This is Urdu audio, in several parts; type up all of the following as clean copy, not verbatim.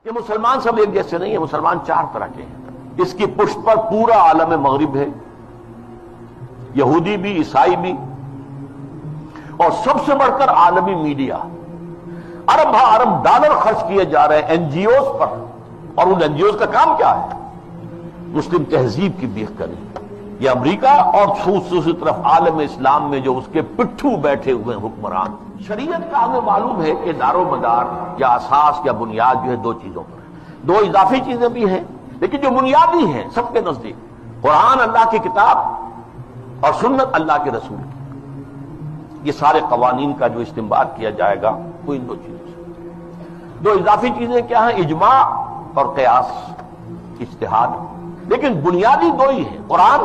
کہ مسلمان سب ایک جیسے نہیں ہیں، مسلمان چار طرح کے ہیں۔ اس کی پشت پر پورا عالم مغرب ہے، یہودی بھی، عیسائی بھی، اور سب سے بڑھ کر عالمی میڈیا۔ ارب ہا ارب ڈالر خرچ کیے جا رہے ہیں این جی اوز پر، اور ان این جی اوز کا کام کیا ہے؟ مسلم تہذیب کی بیخ کریں۔ یہ امریکہ اور دوسری طرف عالم اسلام میں جو اس کے پٹھو بیٹھے ہوئے ہیں حکمران۔ شریعت کا ہمیں معلوم ہے کہ دار و مدار یا اساس یا بنیاد جو ہے دو چیزوں پر ہے، دو اضافی چیزیں بھی ہیں، لیکن جو بنیادی ہیں سب کے نزدیک قرآن اللہ کی کتاب اور سنت اللہ کے رسول کی۔ یہ سارے قوانین کا جو استنباط کیا جائے گا وہ ان دو چیزوں سے۔ دو اضافی چیزیں کیا ہیں؟ اجماع اور قیاس، اجتہاد، لیکن بنیادی دو ہی ہیں، قرآن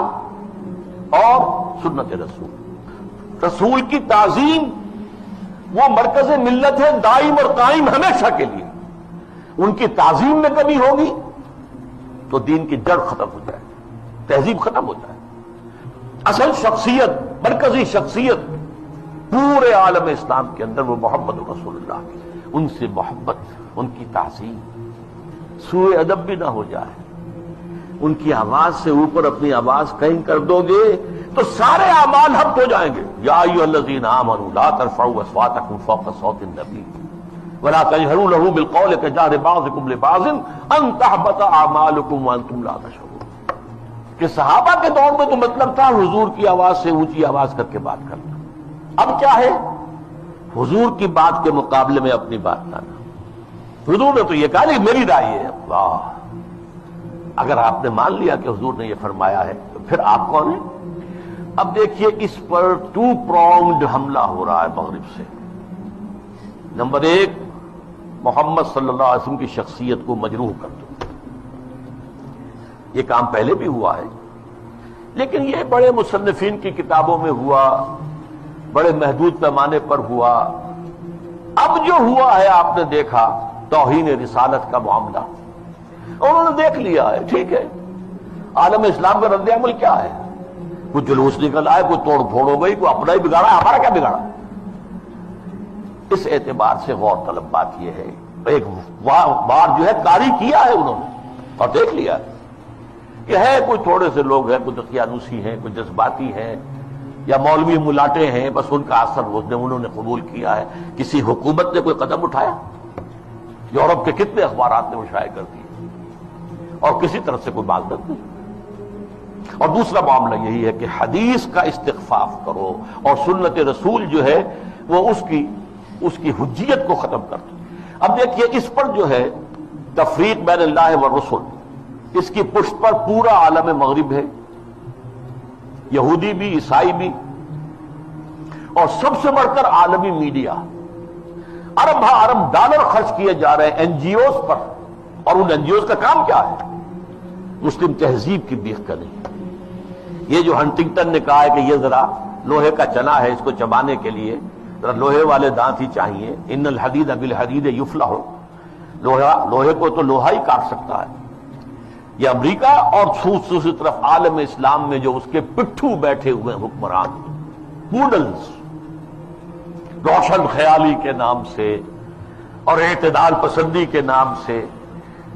اور سنت رسول۔ رسول کی تعظیم وہ مرکز ملت ہے، دائم اور قائم ہمیشہ کے لیے۔ ان کی تعظیم میں کمی ہوگی تو دین کی جڑ ختم ہو جائے، تہذیب ختم ہو جائے۔ اصل شخصیت، مرکزی شخصیت پورے عالم اسلام کے اندر وہ محمد رسول اللہ کی، ان سے محبت، ان کی تعظیم، سوء ادب بھی نہ ہو جائے۔ ان کی آواز سے اوپر اپنی آواز کہیں کر دو گے تو سارے اعمال ہبط ہو جائیں گے۔ یا ایھا الذین آمنوا لا ترفعوا اصواتکم فوق صوت النبی ولا تجهروا له بالقول كجهر بعضکم لبعض ان تحبط اعمالکم وانتم لا تشعرون۔ کہ صحابہ کے دور میں تو مطلب تھا حضور کی آواز سے اونچی آواز کر کے بات کرنا، اب کیا ہے؟ حضور کی بات کے مقابلے میں اپنی بات لانا۔ حضور نے تو یہ کہا نہیں میری رائے ہے۔ واہ، اگر آپ نے مان لیا کہ حضور نے یہ فرمایا ہے تو پھر آپ کون ہیں؟ اب دیکھیے اس پر ٹو پرونگڈ حملہ ہو رہا ہے مغرب سے۔ نمبر ایک، محمد صلی اللہ علیہ وسلم کی شخصیت کو مجروح کر دو۔ یہ کام پہلے بھی ہوا ہے، لیکن یہ بڑے مصنفین کی کتابوں میں ہوا، بڑے محدود پیمانے پر ہوا۔ اب جو ہوا ہے آپ نے دیکھا، توہین رسالت کا معاملہ، انہوں نے دیکھ لیا ہے، ٹھیک ہے، عالم اسلام کا رد عمل کیا ہے؟ کوئی جلوس نکل آئے، کوئی توڑ پھوڑ ہو گئی، کوئی اپنا ہی بگاڑا، ہمارا کیا بگاڑا؟ اس اعتبار سے غور طلب بات یہ ہے، ایک بار جو ہے کاری کیا ہے انہوں نے اور دیکھ لیا کہ ہے کوئی تھوڑے سے لوگ ہیں، کوئی دقیانوسی ہیں، کوئی جذباتی ہیں، یا مولوی ملاٹے ہیں، بس ان کا اثر انہوں نے قبول کیا ہے۔ کسی حکومت نے کوئی قدم اٹھایا؟ یورپ کے کتنے اخبارات نے وہ شائع کر دیے، اور کسی طرف سے کوئی معذرت نہیں۔ اور دوسرا معاملہ یہی ہے کہ حدیث کا استخفاف کرو اور سنت رسول جو ہے وہ اس کی حجیت کو ختم کر دو۔ اب دیکھیے اس پر جو ہے تفریق بین اللہ والرسل، اس کی پشت پر پورا عالم مغرب ہے، یہودی بھی، عیسائی بھی، اور سب سے بڑھ کر عالمی میڈیا۔ ارب ہا ارب ڈالر خرچ کیے جا رہے ہیں این جی اوز پر، اور ان این جی اوز کا کام کیا ہے؟ مسلم تہذیب کی بیخ کریں۔ یہ جو ہنٹنگٹن نے کہا ہے کہ یہ ذرا لوہے کا چنا ہے، اس کو چبانے کے لیے ذرا لوہے والے دانت ہی چاہیے، ان الحدید بالحدید یفلح، لوہے کو تو لوہا ہی کاٹ سکتا ہے۔ یہ امریکہ اور دوسری طرف عالم اسلام میں جو اس کے پٹھو بیٹھے ہوئے ہیں حکمران، پوڈلز، روشن خیالی کے نام سے اور اعتدال پسندی کے نام سے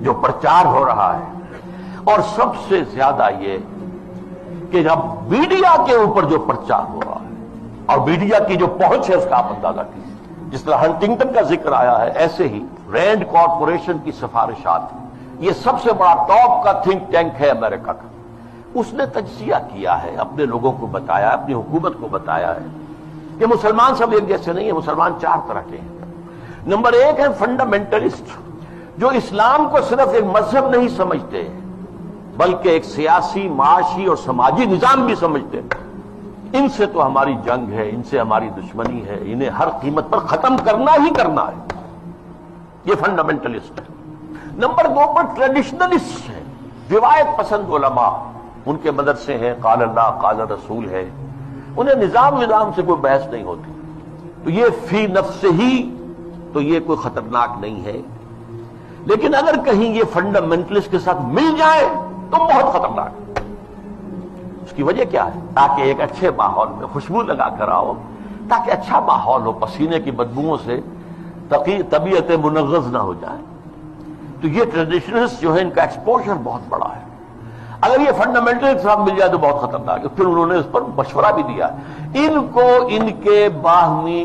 جو پرچار ہو رہا ہے، اور سب سے زیادہ یہ کہ جب میڈیا کے اوپر جو پرچار ہو رہا ہے اور میڈیا کی جو پہنچ ہے اس کا آپ اندازہ کیجیے۔ جس طرح ہنٹنگٹن کا ذکر آیا ہے، ایسے ہی رینڈ کارپوریشن کی سفارشات، یہ سب سے بڑا ٹاپ کا تھنک ٹینک ہے امریکہ کا، اس نے تجزیہ کیا ہے، اپنے لوگوں کو بتایا، اپنی حکومت کو بتایا ہے کہ مسلمان سب ایک جیسے نہیں ہیں، مسلمان چار طرح کے ہیں۔ نمبر ایک ہے فنڈامنٹلسٹ، جو اسلام کو صرف ایک مذہب نہیں سمجھتے بلکہ ایک سیاسی، معاشی اور سماجی نظام بھی سمجھتے ہیں۔ ان سے تو ہماری جنگ ہے، ان سے ہماری دشمنی ہے، انہیں ہر قیمت پر ختم کرنا ہی کرنا ہے، یہ فنڈامنٹلسٹ ہے۔ نمبر دو پر ٹریڈیشنلسٹ ہیں، روایت پسند علماء، ان کے مدرسے ہیں، قال اللہ قال رسول ہے، انہیں نظام سے کوئی بحث نہیں ہوتی، تو یہ فی نفس ہی تو یہ کوئی خطرناک نہیں ہے، لیکن اگر کہیں یہ فنڈامنٹلسٹ کے ساتھ مل جائے تو بہت خطرناک ہے۔ اس کی وجہ کیا ہے؟ تاکہ ایک اچھے ماحول میں خوشبو لگا کر آؤ، تاکہ اچھا ماحول ہو، پسینے کی بدبوؤں سے طبیعت منغص نہ ہو جائے۔ تو تو یہ ٹریڈیشنلسٹ جو ہے ان کا ایکسپوجر بہت بڑا ہے. اگر یہ فنڈامنٹل صاحب مل جائے تو بہت خطرناک ہے. پھر انہوں نے اس پر مشورہ بھی دیا. ان کو ان کے باہمی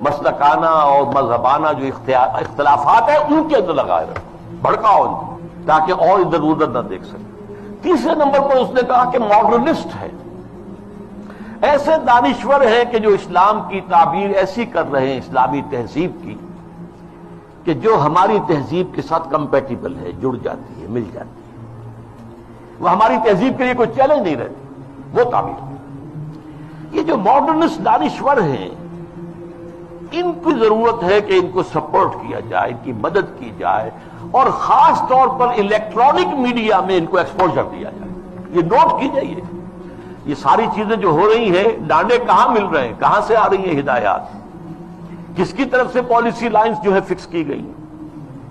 مسلکانہ اور مذہبانہ جو اختلافات ہیں ان کے اندر لگائے رکھو, بھڑکاؤ ان کو تاکہ اور ادھر ادھر نہ دیکھ سکیں. تیسرے نمبر پر اس نے کہا کہ ماڈرنسٹ ہے, ایسے دانشور ہیں کہ جو اسلام کی تعبیر ایسی کر رہے ہیں اسلامی تہذیب کی کہ جو ہماری تہذیب کے ساتھ کمپیٹیبل ہے, جڑ جاتی ہے, مل جاتی ہے, وہ ہماری تہذیب کے لیے کوئی چیلنج نہیں رہتی, وہ تعبیر. یہ جو ماڈرنسٹ دانشور ہیں ان کی ضرورت ہے کہ ان کو سپورٹ کیا جائے, ان کی مدد کی جائے, اور خاص طور پر الیکٹرانک میڈیا میں ان کو ایکسپوجر دیا جائے. یہ نوٹ کیجئے, یہ ساری چیزیں جو ہو رہی ہیں, ڈانڈے کہاں مل رہے ہیں, کہاں سے آ رہی ہیں ہدایات, کس کی طرف سے پالیسی لائنز جو ہے فکس کی گئی ہیں.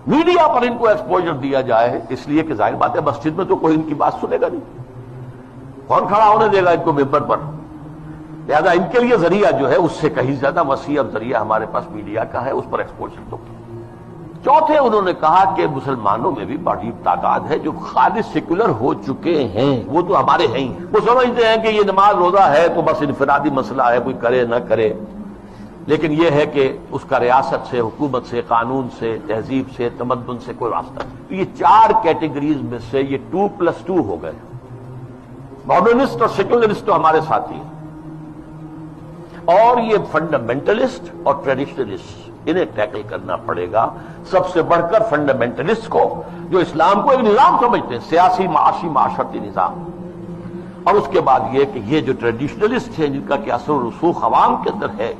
میڈیا پر ان کو ایکسپوجر دیا جائے, اس لیے کہ ظاہر بات ہے مسجد میں تو کوئی ان کی بات سنے گا نہیں, کون کھڑا ہونے دے گا ان کو ممبر پر. لہذا ان کے لیے ذریعہ جو ہے اس سے کہیں زیادہ وسیع اب ذریعہ ہمارے پاس میڈیا کا ہے, اس پر ایکسپوجر دو. چوتھے انہوں نے کہا کہ مسلمانوں میں بھی بڑی تعداد ہے جو خالص سیکولر ہو چکے ہیں, وہ تو ہمارے ہیں ہی, وہ سمجھتے ہیں کہ یہ نماز روزہ ہے تو بس انفرادی مسئلہ ہے, کوئی کرے نہ کرے, لیکن یہ ہے کہ اس کا ریاست سے, حکومت سے, قانون سے, تہذیب سے, تمدن سے کوئی راستہ نہیں. یہ چار کیٹیگریز میں سے یہ 2+2 ہو گئے. ماڈرنسٹ اور سیکولرسٹ تو ہمارے ساتھی ہیں, اور یہ فنڈامنٹلسٹ اور ٹریڈیشنلسٹ, انہیں ٹیکل کرنا پڑے گا. سب سے بڑھ کر فنڈامنٹلسٹ کو جو اسلام کو ایک نظام سمجھتے ہیں, سیاسی, معاشی, معاشرتی نظام, اور اس کے بعد یہ کہ یہ جو ٹریڈیشنلسٹ ہیں جن کا کہ اثر و رسوخ عوام کے اندر ہے,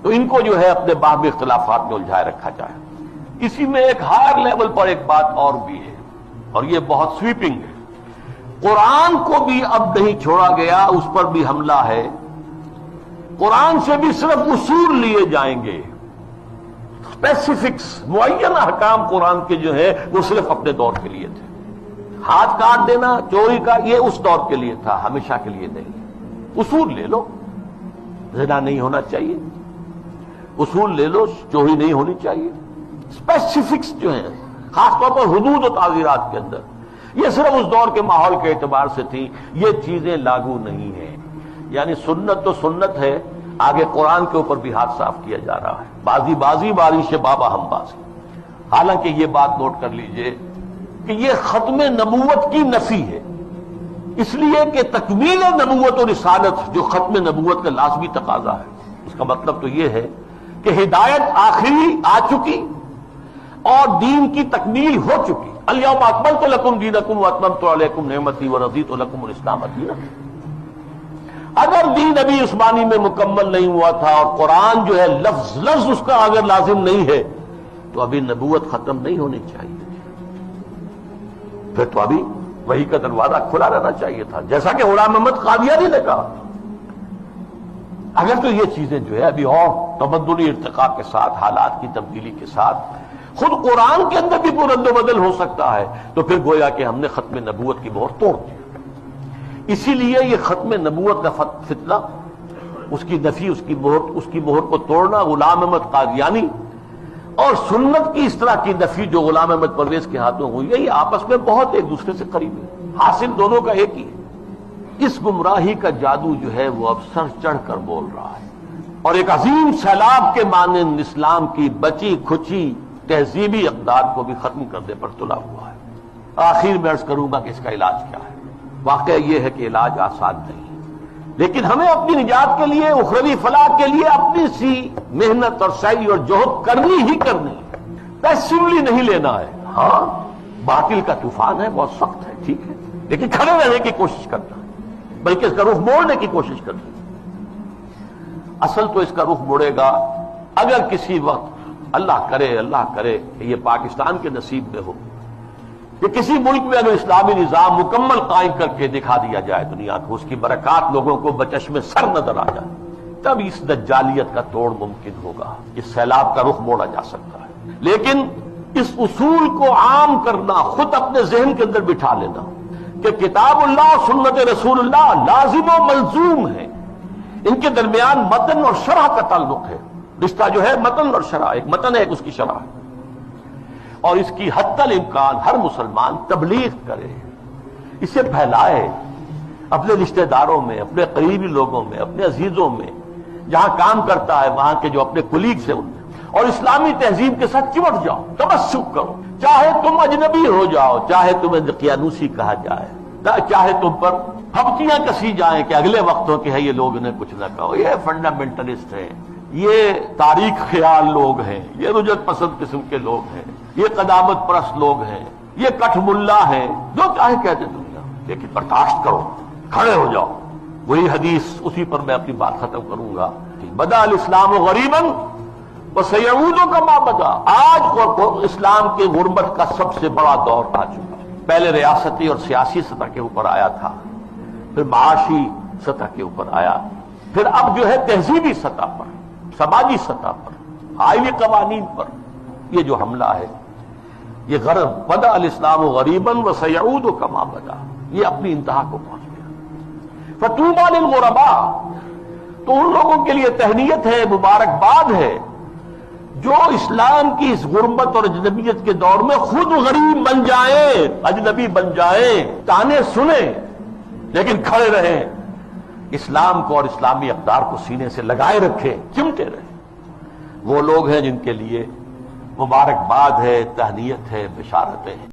تو ان کو جو ہے اپنے باہمی اختلافات میں الجھائے رکھا جائے. اسی میں ایک ہائر لیول پر ایک بات اور بھی ہے, اور یہ بہت سویپنگ ہے. قرآن کو بھی اب نہیں چھوڑا گیا, اس پر بھی حملہ ہے. قرآن سے بھی صرف اصول لیے جائیں گے, اسپیسیفکس, معین احکام قرآن کے جو ہے وہ صرف اپنے دور کے لیے تھے. ہاتھ کاٹ دینا, چوری کا, یہ اس دور کے لیے تھا, ہمیشہ کے لیے نہیں. اصول لے لو, زنا نہیں ہونا چاہیے, اصول لے لو, چوری نہیں ہونی چاہیے. اسپیسیفکس جو ہیں خاص طور پر حدود و تعزیرات کے اندر, یہ صرف اس دور کے ماحول کے اعتبار سے تھی, یہ چیزیں لاگو نہیں ہیں. یعنی سنت تو سنت ہے, آگے قرآن کے اوپر بھی ہاتھ صاف کیا جا رہا ہے. بازی بازی بارش بابا ہم بازی. حالانکہ یہ بات نوٹ کر لیجئے کہ یہ ختم نبوت کی نفی ہے, اس لیے کہ تکمیل نبوت و رسالت جو ختم نبوت کا لازمی تقاضا ہے, اس کا مطلب تو یہ ہے کہ ہدایت آخری آ چکی اور دین کی تکمیل ہو چکی. الیوم اکملت لکم دینکم واتممت علیکم نعمتی ورضیت لکم الاسلام دینا. اگر دین ابھی عثمانی میں مکمل نہیں ہوا تھا اور قرآن جو ہے لفظ لفظ اس کا اگر لازم نہیں ہے, تو ابھی نبوت ختم نہیں ہونی چاہیے, پھر تو ابھی وحی کا دروازہ کھلا رہنا چاہیے تھا, جیسا کہ غلام محمد قادیانی نے کہا. اگر تو یہ چیزیں جو ہے ابھی اور تمدنی ارتقاء کے ساتھ, حالات کی تبدیلی کے ساتھ, خود قرآن کے اندر بھی کوئی رد و بدل ہو سکتا ہے, تو پھر گویا کہ ہم نے ختم نبوت کی مہر توڑ دی. اسی لیے یہ ختم نبوت کا فتنہ, اس کی نفی, اس کی مہر کو توڑنا غلام احمد قادیانی, اور سنت کی اس طرح کی نفی جو غلام احمد پرویز کے ہاتھوں ہوئی ہے, یہ آپس میں بہت ایک دوسرے سے قریب ہے. حاصل دونوں کا ایک ہی ہے. اس گمراہی کا جادو جو ہے وہ اب سر چڑھ کر بول رہا ہے, اور ایک عظیم سیلاب کے مانند اسلام کی بچی کھچی تہذیبی اقدار کو بھی ختم کرنے پر تلا ہوا ہے. آخر میں عرض کروں گا کہ اس کا علاج کیا ہے. واقعہ یہ ہے کہ علاج آسان نہیں, لیکن ہمیں اپنی نجات کے لیے, اخروی فلاح کے لیے اپنی سی محنت اور سعی اور جہد کرنی ہی کرنی ہے, پیسیولی نہیں لینا ہے. ہاں باطل کا طوفان ہے, بہت سخت ہے, ٹھیک ہے, لیکن کھڑے رہنے کی کوشش کرنا ہے, بلکہ اس کا رخ موڑنے کی کوشش کرنا ہے. اصل تو اس کا رخ موڑے گا اگر کسی وقت اللہ کرے کہ یہ پاکستان کے نصیب میں ہو کہ کسی ملک میں اگر اسلامی نظام مکمل قائم کر کے دکھا دیا جائے دنیا کو, اس کی برکات لوگوں کو بچشم سر نظر آ جائے, تب اس دجالیت کا توڑ ممکن ہوگا, اس سیلاب کا رخ موڑا جا سکتا ہے. لیکن اس اصول کو عام کرنا, خود اپنے ذہن کے اندر بٹھا لینا کہ کتاب اللہ اور سنت رسول اللہ لازم و ملزوم ہے, ان کے درمیان متن اور شرح کا تعلق ہے. رشتہ جو ہے متن اور شرح, ایک متن ہے, ایک اس کی شرح ہے. اور اس کی حتی الامکان ہر مسلمان تبلیغ کرے، اسے پھیلائے اپنے رشتہ داروں میں، اپنے قریبی لوگوں میں، اپنے عزیزوں میں، جہاں کام کرتا ہے وہاں کے جو اپنے کولیگز ہیں ان میں، اور اسلامی تہذیب کے ساتھ چمٹ جاؤ، تمسک کرو، چاہے تم اجنبی ہو جاؤ، چاہے تمہیں دقیانوسی کہا جائے، چاہے تم پر پھپتیاں کسی جائیں کہ اگلے وقتوں کے ہے یہ لوگ انہیں کچھ نہ کہو، یہ فنڈامنٹلسٹ ہیں، یہ تاریخ خیال لوگ ہیں، یہ رجعت پسند قسم کے لوگ ہیں، یہ قدامت پرست لوگ ہیں، یہ کٹھ ملا ہیں، جو چاہے کہتے دنیا، لیکن برداشت کرو، کھڑے ہو جاؤ۔ وہی حدیث، اسی پر میں اپنی بات ختم کروں گا کہ بدا الاسلام غریبا وسیعود کما بدا۔ آج اسلام کے غربت کا سب سے بڑا دور آ چکا ہے۔ پہلے ریاستی اور سیاسی سطح کے اوپر آیا تھا، پھر معاشی سطح کے اوپر آیا، پھر اب جو ہے تہذیبی سطح پر، سماجی سطح پر، آئینی قوانین پر یہ جو حملہ ہے، یہ غرب بدا الاسلام غریبا وسیعود کما بدا، یہ اپنی انتہا کو پہنچ گیا۔ فطوبی للغرباء، تو ان لوگوں کے لیے تہنیت ہے، مبارکباد ہے جو اسلام کی اس غربت اور اجنبیت کے دور میں خود غریب بن جائیں، اجنبی بن جائیں، تانے سنیں لیکن کھڑے رہیں، اسلام کو اور اسلامی اقدار کو سینے سے لگائے رکھیں، چمٹے رہیں۔ وہ لوگ ہیں جن کے لیے مبارکباد ہے، تہنیت ہے، بشارتیں ہیں۔